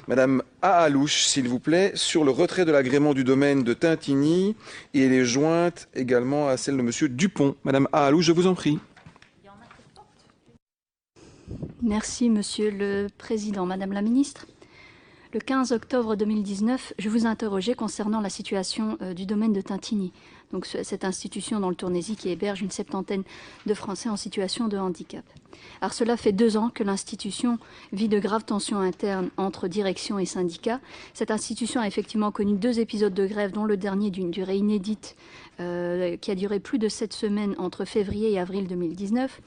Madame Ahalouche, s'il vous plaît, sur le retrait de l'agrément du domaine de Tintigny et elle est jointe également à celle de Monsieur Dupont. Madame Ahalouche, je vous en prie. Merci, Monsieur le Président. Madame la Ministre, le 15 octobre 2019, je vous interrogeais concernant la situation du domaine de Tintigny, donc cette institution dans le Tournaisis qui héberge une septantaine de Français en situation de handicap. Alors cela fait 2 ans que l'institution vit de graves tensions internes entre direction et syndicats. Cette institution a effectivement connu 2 épisodes de grève, dont le dernier d'une durée inédite qui a duré plus de 7 semaines entre février et avril 2019.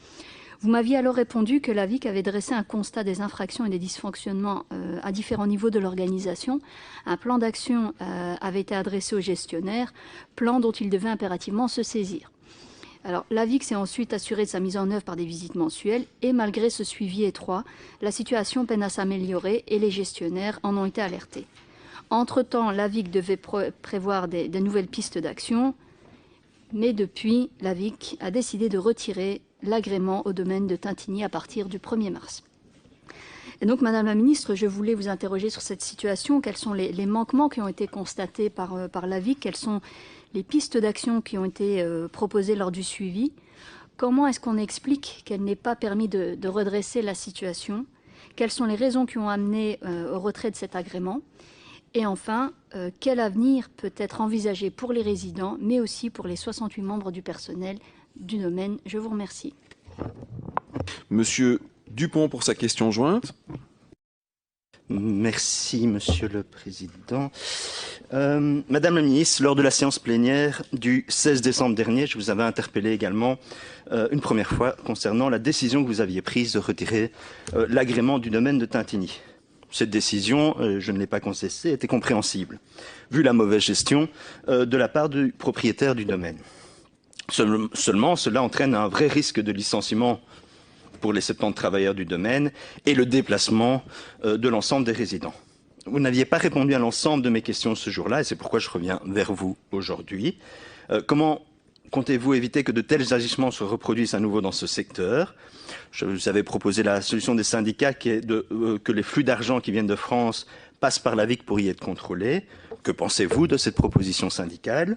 Vous m'aviez alors répondu que la VIC avait dressé un constat des infractions et des dysfonctionnements à différents niveaux de l'organisation. Un plan d'action avait été adressé aux gestionnaires, plan dont il devait impérativement se saisir. Alors, la VIC s'est ensuite assurée de sa mise en œuvre par des visites mensuelles et malgré ce suivi étroit, la situation peine à s'améliorer et les gestionnaires en ont été alertés. Entre-temps, la VIC devait prévoir des nouvelles pistes d'action, mais depuis, la VIC a décidé de retirer l'agrément au domaine de Tintigny à partir du 1er mars. Et donc, Madame la Ministre, je voulais vous interroger sur cette situation. Quels sont les manquements qui ont été constatés par la VIC? Quelles sont les pistes d'action qui ont été proposées lors du suivi? Comment est-ce qu'on explique qu'elle n'ait pas permis de redresser la situation? Quelles sont les raisons qui ont amené au retrait de cet agrément? Et enfin, quel avenir peut être envisagé pour les résidents, mais aussi pour les 68 membres du personnel du domaine? Je vous remercie. Monsieur Dupont pour sa question jointe. Merci, Monsieur le Président. Madame la Ministre, lors de la séance plénière du 16 décembre dernier, je vous avais interpellé également une première fois concernant la décision que vous aviez prise de retirer l'agrément du domaine de Tintigny. Cette décision, je ne l'ai pas contestée, était compréhensible, vu la mauvaise gestion de la part du propriétaire du domaine. Seulement, cela entraîne un vrai risque de licenciement pour les 70 travailleurs du domaine et le déplacement de l'ensemble des résidents. Vous n'aviez pas répondu à l'ensemble de mes questions ce jour-là et c'est pourquoi je reviens vers vous aujourd'hui. Comment comptez-vous éviter que de tels agissements se reproduisent à nouveau dans ce secteur? Je vous avais proposé la solution des syndicats qui est que les flux d'argent qui viennent de France passent par la VIC pour y être contrôlés. Que pensez-vous de cette proposition syndicale?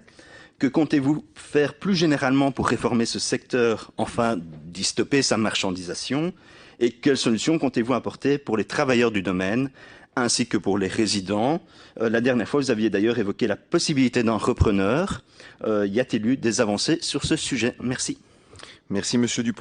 Que comptez-vous faire plus généralement pour réformer ce secteur, enfin d'y stopper sa marchandisation? Et quelles solutions comptez-vous apporter pour les travailleurs du domaine ainsi que pour les résidents? La dernière fois, vous aviez d'ailleurs évoqué la possibilité d'un repreneur. Y a-t-il eu des avancées sur ce sujet? Merci. Merci, Monsieur Dupont.